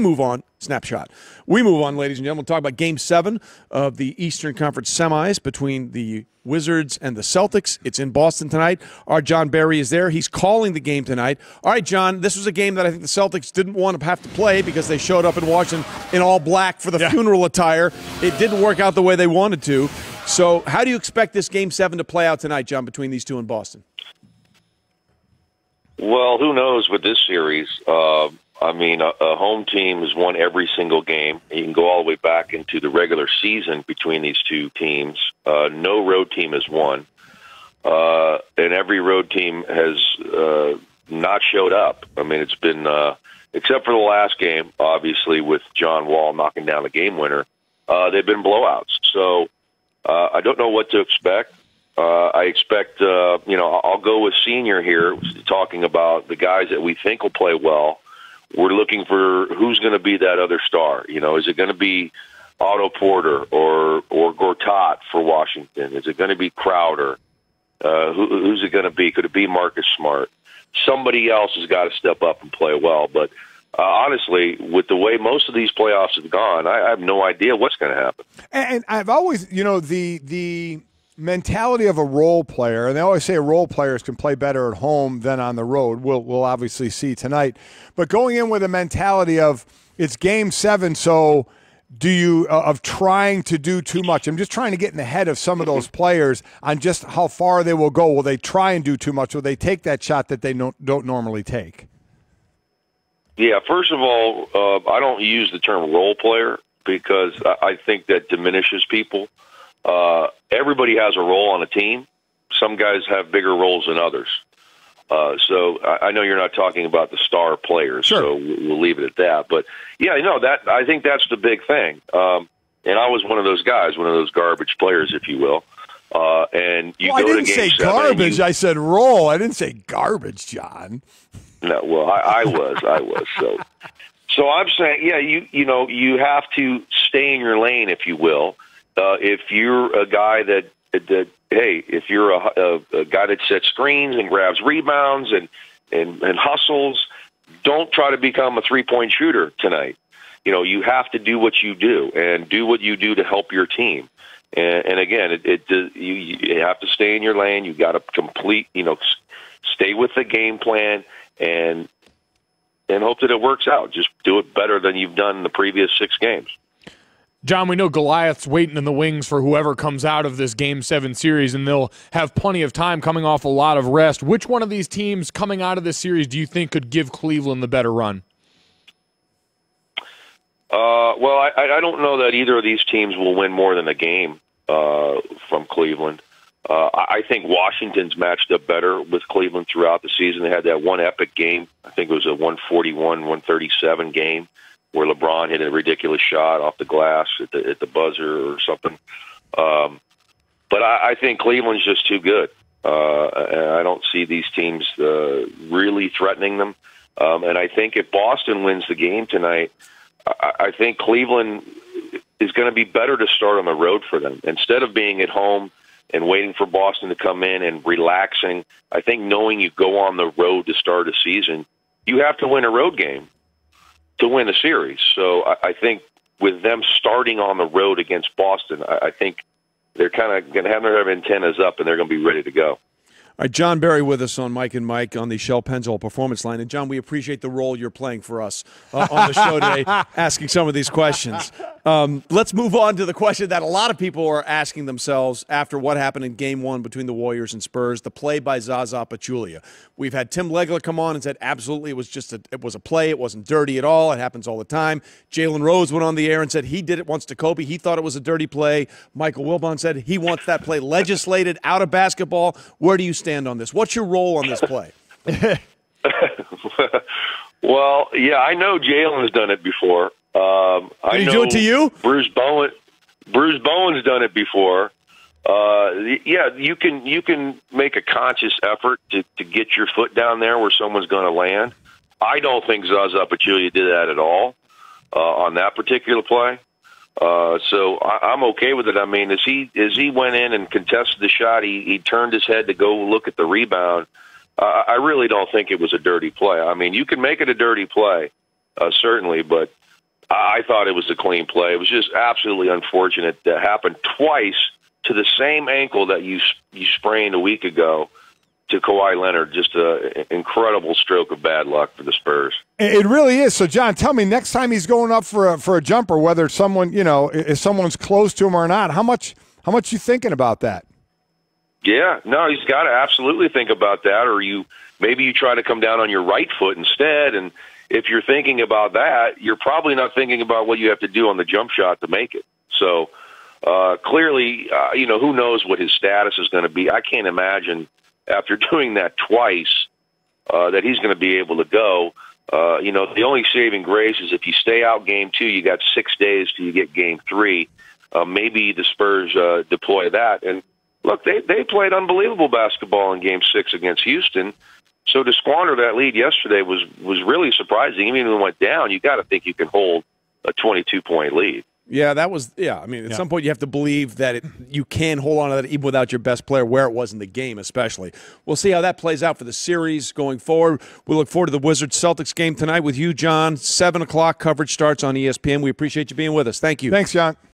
move on, snapshot. We move on, ladies and gentlemen. We'll talk about Game 7 of the Eastern Conference semis between the Wizards and the Celtics. It's in Boston tonight. Our John Barry is there. He's calling the game tonight. All right, John, this was a game that I think the Celtics didn't want to have to play because they showed up in Washington in all black for the funeral attire. It didn't work out the way they wanted to. So how do you expect this Game 7 to play out tonight, John, between these two in Boston? Well, who knows with this series? I mean, a home team has won every single game. You can go all the way back into the regular season between these two teams. No road team has won. And every road team has not showed up. I mean, it's been, except for the last game, obviously, with John Wall knocking down the game winner, they've been blowouts. So I don't know what to expect. I expect, I'll go with Senior here, talking about the guys that we think will play well. We're looking for who's going to be that other star. You know, is it going to be Otto Porter or Gortat for Washington? Is it going to be Crowder? Who's it going to be? Could it be Marcus Smart? Somebody else has got to step up and play well. But honestly, with the way most of these playoffs have gone, I have no idea what's going to happen. And I've always, the mentality of a role player, and they always say role players can play better at home than on the road. We'll obviously see tonight. But going in with a mentality of it's Game 7, so of trying to do too much. I'm just trying to get in the head of some of those players on just how far they will go. Will they try and do too much? Will they take that shot that they don't normally take? Yeah, first of all, I don't use the term role player because I think that diminishes people. Everybody has a role on a team. Some guys have bigger roles than others. So I know you're not talking about the star players, sure. So we'll leave it at that. But yeah, I think that's the big thing. And I was one of those guys, one of those garbage players, if you will. And you I go didn't to Game say 7 garbage. I said roll. I didn't say garbage, John. No, well, I was. So I'm saying, yeah, you have to stay in your lane, if you will. If you're a guy that hey, if you're a guy that sets screens and grabs rebounds and hustles, don't try to become a three-point shooter tonight. You have to do what you do and do what you do to help your team. And again, you have to stay in your lane. You got to stay with the game plan and hope that it works out. Just do it better than you've done in the previous 6 games. John, we know Goliath's waiting in the wings for whoever comes out of this Game 7 series, and they'll have plenty of time coming off a lot of rest. Which one of these teams coming out of this series do you think could give Cleveland the better run? Well, I don't know that either of these teams will win more than a game from Cleveland. I think Washington's matched up better with Cleveland throughout the season. They had that one epic game. I think it was a 141-137 game, where LeBron hit a ridiculous shot off the glass at the buzzer or something. But I think Cleveland's just too good. And I don't see these teams really threatening them. And I think if Boston wins the game tonight, I think Cleveland is going to be better to start on the road for them. Instead of being at home and waiting for Boston to come in and relaxing, I think knowing you go on the road to start a season, you have to win a road game to win a series. So I think with them starting on the road against Boston, I think they're kind of going to have their antennas up and they're going to be ready to go. All right, John Barry with us on Mike and Mike on the Shell Pennzoil Performance Line. And, John, we appreciate the role you're playing for us on the show today, asking some of these questions. Let's move on to the question that a lot of people are asking themselves after what happened in Game 1 between the Warriors and Spurs, the play by Zaza Pachulia. We've had Tim Legler come on and said absolutely it was a play. It wasn't dirty at all. It happens all the time. Jalen Rose went on the air and said he did it once to Kobe. He thought it was a dirty play. Michael Wilbon said he wants that play legislated out of basketball. Where do you stand on this? What's your role on this play? Well, yeah, I know Jalen's done it before. Did he do it to you? Bruce Bowen's done it before. Yeah, you can make a conscious effort to get your foot down there where someone's going to land. I don't think Zaza Pachulia did that at all on that particular play. So I'm okay with it. I mean, as he went in and contested the shot, he turned his head to go look at the rebound. I really don't think it was a dirty play. I mean, you can make it a dirty play, certainly, but I thought it was a clean play. It was just absolutely unfortunate that happened twice to the same ankle that you sprained a week ago to Kawhi Leonard. Just an incredible stroke of bad luck for the Spurs. It really is. So, John, tell me, next time he's going up for a jumper, whether someone, if someone's close to him or not, how much you thinking about that? Yeah, no, he's got to absolutely think about that, or maybe you try to come down on your right foot instead. And if you're thinking about that, you're probably not thinking about what you have to do on the jump shot to make it. So clearly, who knows what his status is going to be. I can't imagine after doing that twice that he's going to be able to go. The only saving grace is if you stay out game 2, you got 6 days till you get game 3. Maybe the Spurs deploy that. And look, they played unbelievable basketball in game 6 against Houston. So to squander that lead yesterday was really surprising. Even when it went down, you got to think you can hold a 22-point lead. Yeah, that was – yeah, I mean, at some point you have to believe that you can hold on to that even without your best player, where it was in the game especially. We'll see how that plays out for the series going forward. We look forward to the Wizards-Celtics game tonight with you, John. 7 o'clock coverage starts on ESPN. We appreciate you being with us. Thank you. Thanks, John.